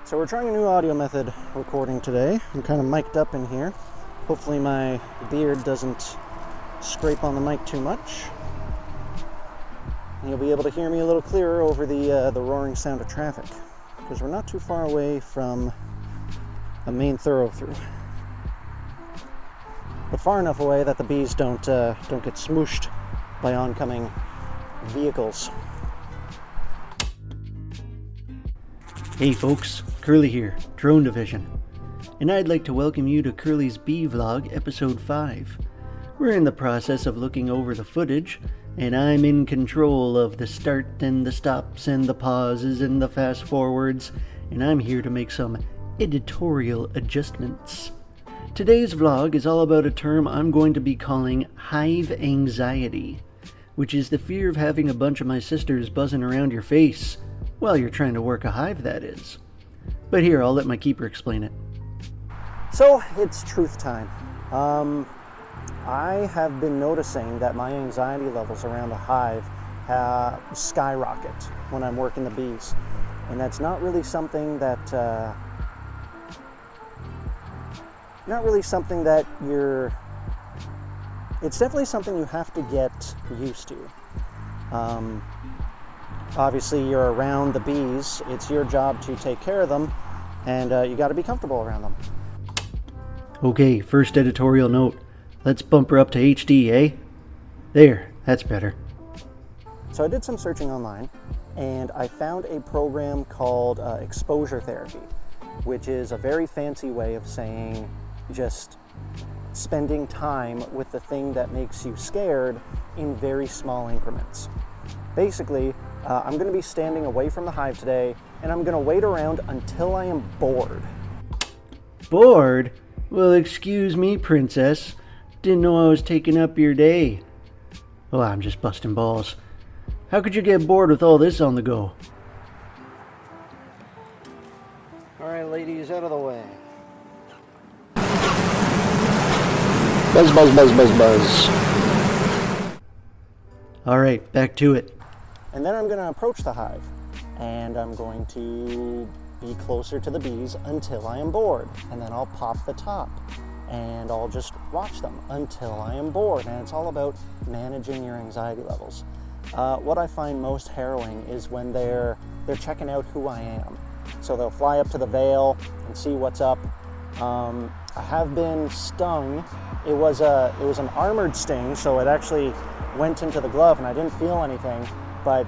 So we're trying a new audio method recording today. I'm kind of mic'd up in here. Hopefully my beard doesn't scrape on the mic too much. And you'll be able to hear me a little clearer over the roaring sound of traffic, because we're not too far away from a main thoroughfare. But far enough away that the bees don't get smooshed by oncoming vehicles. Hey folks, Kirley here, Drone Division, and I'd like to welcome you to Kirley's Bee Vlog Episode 5. We're in the process of looking over the footage, and I'm in control of the start and the stops and the pauses and the fast forwards, and I'm here to make some editorial adjustments. Today's vlog is all about a term I'm going to be calling Hive Anxiety, which is the fear of having a bunch of my sisters buzzing around your face while you're trying to work a hive, that is. But here, I'll let my keeper explain it. So, it's truth time. I have been noticing that my anxiety levels around the hive skyrocket when I'm working the bees. And that's not really something that it's definitely something you have to get used to. Obviously, you're around the bees. It's your job to take care of them, and you got to be comfortable around them. Okay, first editorial note. Let's bump her up to HD, eh? There, that's better. So I did some searching online, and I found a program called exposure therapy, which is a very fancy way of saying just spending time with the thing that makes you scared in very small increments. Basically, I'm going to be standing away from the hive today, and I'm going to wait around until I am bored. Bored? Well, excuse me, princess. Didn't know I was taking up your day. Oh, I'm just busting balls. How could you get bored with all this on the go? All right, ladies, out of the way. Buzz, buzz, buzz, buzz, buzz. All right, back to it. And then I'm going to approach the hive, and I'm going to be closer to the bees until I am bored. And then I'll pop the top, and I'll just watch them until I am bored. And it's all about managing your anxiety levels. What I find most harrowing is when they're checking out who I am. So they'll fly up to the veil and see what's up. I have been stung. It was an armored sting, so it actually went into the glove, and I didn't feel anything. But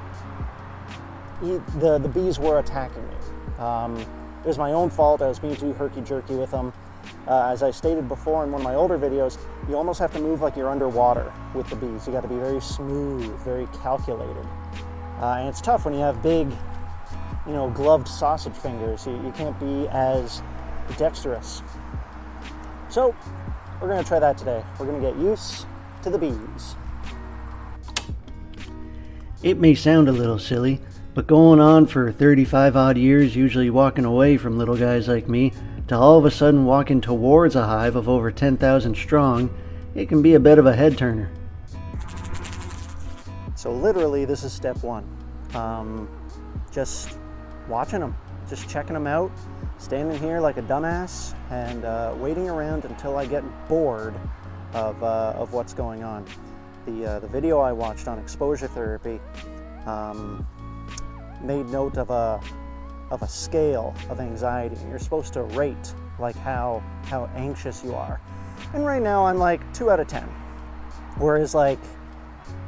the bees were attacking me. It was my own fault. I was being too herky-jerky with them. As I stated before in one of my older videos, you almost have to move like you're underwater with the bees. You got to be very smooth, very calculated. And it's tough when you have big, gloved sausage fingers. You can't be as dexterous. So we're going to try that today. We're going to get used to the bees. It may sound a little silly, but going on for 35 odd years, usually walking away from little guys like me, to all of a sudden walking towards a hive of over 10,000 strong, it can be a bit of a head turner. So literally, this is step one. Just watching them, just checking them out, standing here like a dumbass, and waiting around until I get bored of what's going on. The video I watched on exposure therapy made note of a scale of anxiety, and you're supposed to rate like how anxious you are. And right now I'm like 2 out of 10. Whereas like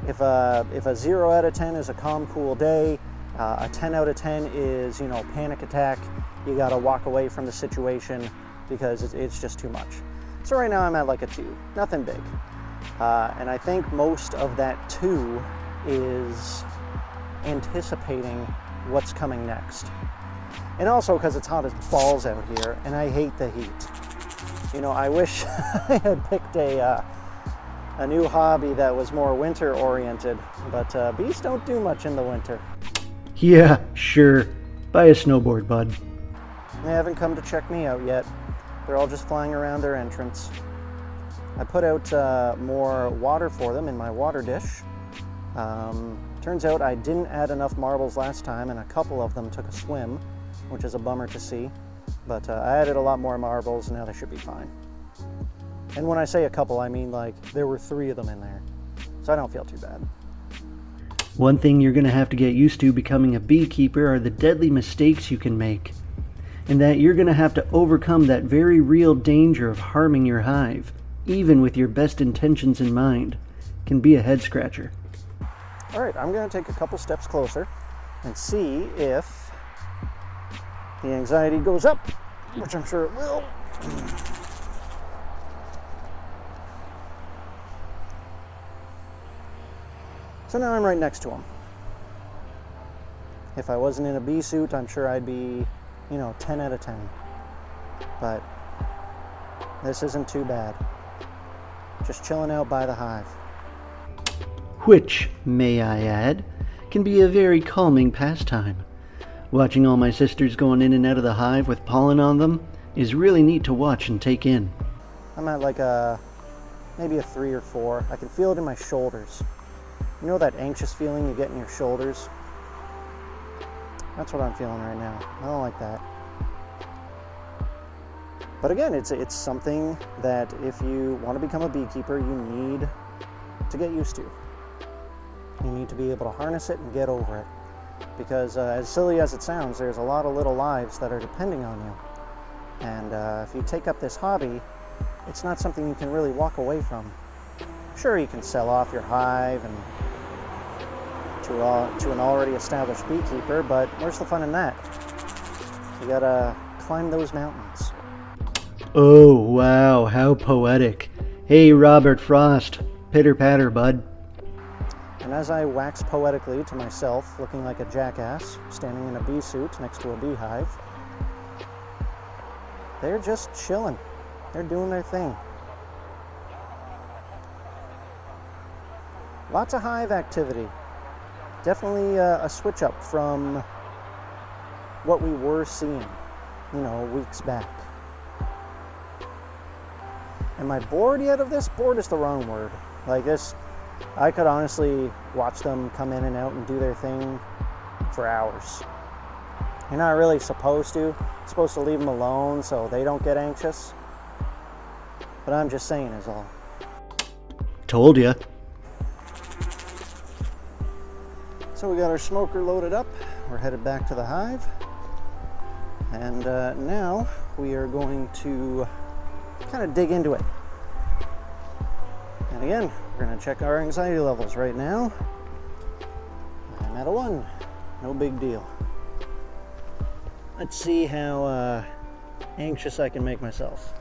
if a 0 out of 10 is a calm, cool day, a 10 out of 10 is panic attack. You got to walk away from the situation because it's just too much. So right now I'm at like a 2, nothing big. And I think most of that 2 is anticipating what's coming next. And also because it's hot as balls out here, and I hate the heat. I wish I had picked a new hobby that was more winter oriented, but bees don't do much in the winter. Yeah, sure. Buy a snowboard, bud. They haven't come to check me out yet. They're all just flying around their entrance. I put out more water for them in my water dish. Turns out I didn't add enough marbles last time, and a couple of them took a swim, which is a bummer to see. But I added a lot more marbles, and now they should be fine. And when I say a couple, I mean like there were 3 of them in there, so I don't feel too bad. One thing you're going to have to get used to becoming a beekeeper are the deadly mistakes you can make, and that you're going to have to overcome that very real danger of harming your hive, even with your best intentions in mind. Can be a head scratcher. All right, I'm going to take a couple steps closer and see if the anxiety goes up, which I'm sure it will. So now I'm right next to him. If I wasn't in a bee suit, I'm sure I'd be, 10 out of 10. But this isn't too bad. Just chilling out by the hive. Which, may I add, can be a very calming pastime. Watching all my sisters going in and out of the hive with pollen on them is really neat to watch and take in. I'm at like maybe a 3 or 4. I can feel it in my shoulders. You know that anxious feeling you get in your shoulders? That's what I'm feeling right now. I don't like that. But again, it's something that if you want to become a beekeeper, you need to get used to. You need to be able to harness it and get over it. Because as silly as it sounds, there's a lot of little lives that are depending on you. And if you take up this hobby, it's not something you can really walk away from. Sure, you can sell off your hive and to an already established beekeeper, but where's the fun in that? You gotta climb those mountains. Oh, wow, how poetic. Hey, Robert Frost, pitter patter, bud. And as I wax poetically to myself, looking like a jackass, standing in a bee suit next to a beehive, they're just chilling. They're doing their thing. Lots of hive activity. Definitely a switch up from what we were seeing, weeks back. Am I bored yet of this? Bored is the wrong word. Like this, I could honestly watch them come in and out and do their thing for hours. You're not really supposed to. You're supposed to leave them alone so they don't get anxious. But I'm just saying is all. Told ya. So we got our smoker loaded up. We're headed back to the hive. And now we are going to kind of dig into it. And again, we're going to check our anxiety levels right now. I'm at a 1. No big deal. Let's see how anxious I can make myself.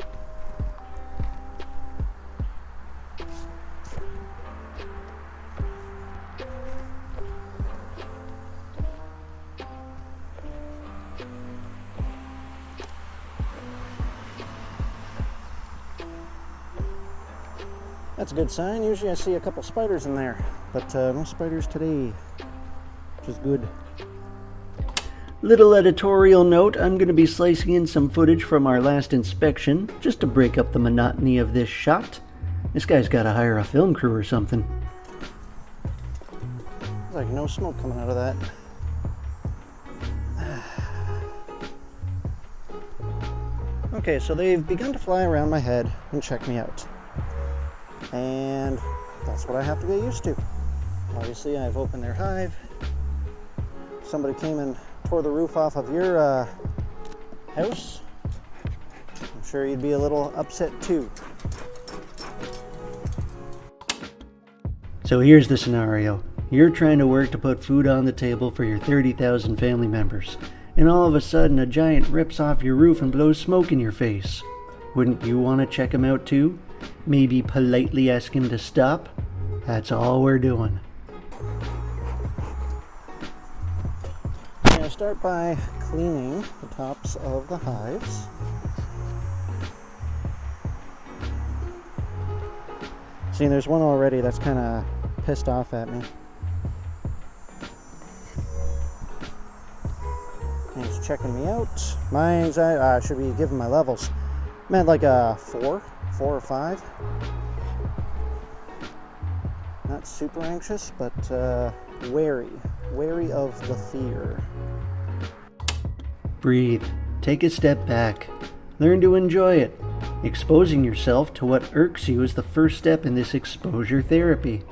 That's a good sign. Usually I see a couple spiders in there, but no spiders today, which is good. Little editorial note, I'm going to be slicing in some footage from our last inspection, just to break up the monotony of this shot. This guy's got to hire a film crew or something. There's like no smoke coming out of that. Okay, so they've begun to fly around my head and check me out. And that's what I have to get used to. Obviously, I've opened their hive. Somebody came and tore the roof off of your house. I'm sure you'd be a little upset too. So here's the scenario. You're trying to work to put food on the table for your 30,000 family members, and all of a sudden a giant rips off your roof and blows smoke in your face. Wouldn't you want to check him out too? Maybe politely ask him to stop? That's all we're doing. I'm going to start by cleaning the tops of the hives. See, there's one already that's kind of pissed off at me. He's checking me out. My anxiety, I should be giving my levels. I'm at like a 4 or 5. Not super anxious, but wary of the fear. Breathe. Take a step back. Learn to enjoy it. Exposing yourself to what irks you is the first step in this exposure therapy,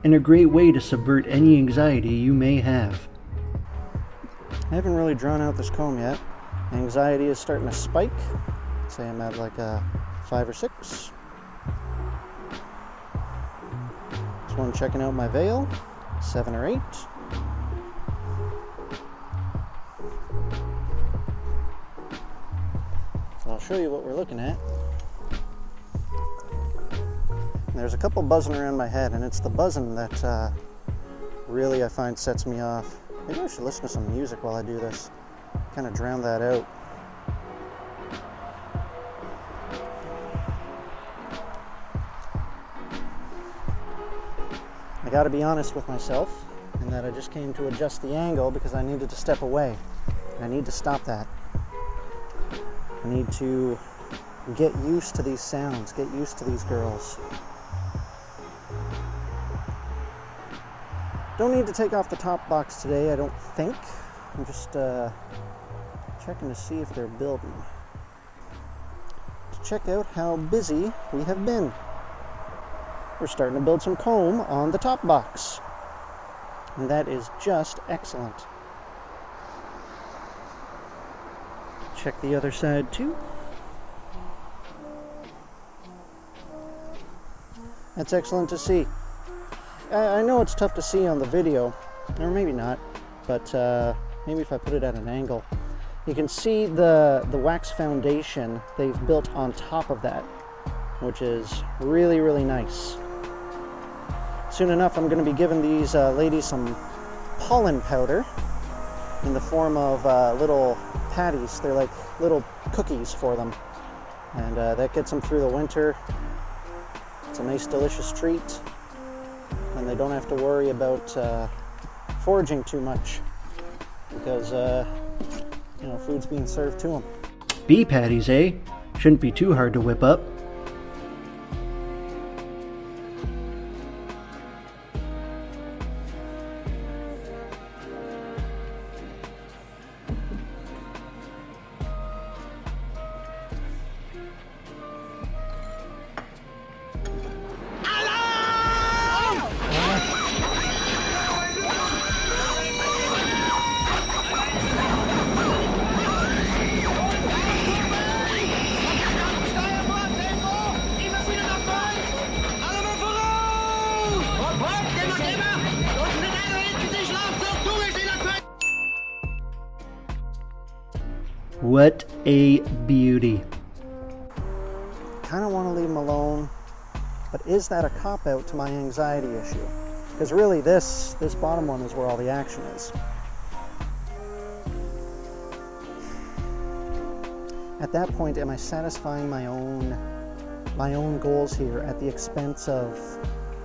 and a great way to subvert any anxiety you may have. I haven't really drawn out this comb yet. Anxiety is starting to spike. Say I'm at like a 5 or 6. This one checking out my veil, 7 or 8. So I'll show you what we're looking at. There's a couple buzzing around my head, and it's the buzzing that really I find sets me off. Maybe I should listen to some music while I do this. Kind of drown that out. I gotta be honest with myself in that I just came to adjust the angle because I needed to step away. I need to stop that. I need to get used to these sounds, get used to these girls. Don't need to take off the top box today, I don't think. I'm just checking to see if they're building. To check out how busy we have been. We're starting to build some comb on the top box. And that is just excellent. Check the other side too. That's excellent to see. I know it's tough to see on the video, or maybe not, but maybe if I put it at an angle. You can see the wax foundation they've built on top of that, which is really, really nice. Soon enough, I'm going to be giving these ladies some pollen powder in the form of little patties. They're like little cookies for them, and that gets them through the winter. It's a nice, delicious treat. And they don't have to worry about foraging too much because, food's being served to them. Bee patties, eh? Shouldn't be too hard to whip up. What a beauty. Kind of want to leave them alone, but is that a cop-out to my anxiety issue? Because really this bottom one is where all the action is. At that point, am I satisfying my own goals here at the expense of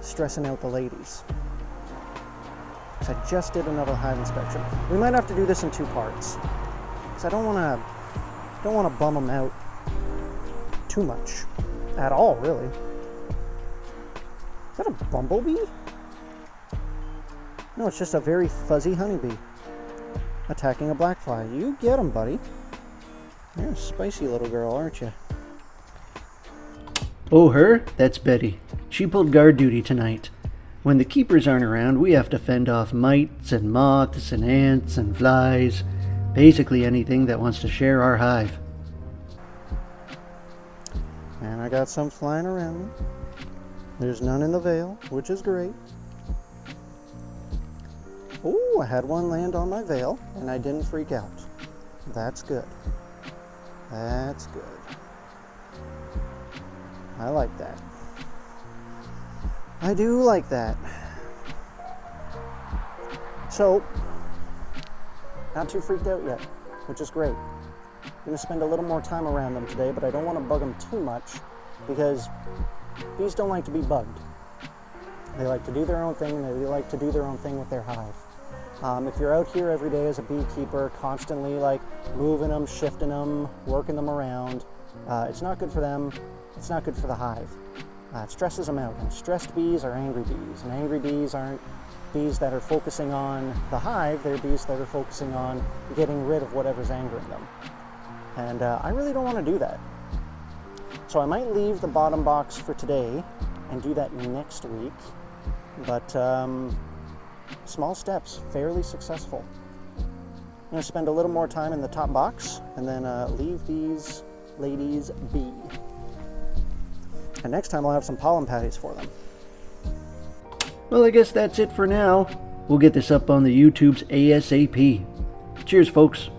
stressing out the ladies? Because I just did another hive inspection. We might have to do this in 2 parts. Because I don't want to bum them out too much at all, really. Is that a bumblebee? No, it's just a very fuzzy honeybee attacking a black fly. You get him, buddy. You're a spicy little girl, aren't you? Oh, her? That's Betty. She pulled guard duty tonight. When the keepers aren't around, we have to fend off mites and moths and ants and flies. Basically anything that wants to share our hive. And I got some flying around. There's none in the veil, which is great. Oh, I had one land on my veil, and I didn't freak out. That's good. That's good. I like that. I do like that. So, not too freaked out yet, which is great. I'm going to spend a little more time around them today, but I don't want to bug them too much because bees don't like to be bugged. They like to do their own thing, and they like to do their own thing with their hive. If you're out here every day as a beekeeper, constantly like moving them, shifting them, working them around, it's not good for them. It's not good for the hive. It stresses them out, and stressed bees are angry bees, and angry bees aren't bees that are focusing on the hive. They're bees that are focusing on getting rid of whatever's angering them. And I really don't want to do that. So I might leave the bottom box for today and do that next week. But small steps, fairly successful. I'm going to spend a little more time in the top box and then leave these ladies be. And next time I'll have some pollen patties for them. Well, I guess that's it for now. We'll get this up on the YouTube's ASAP. Cheers, folks.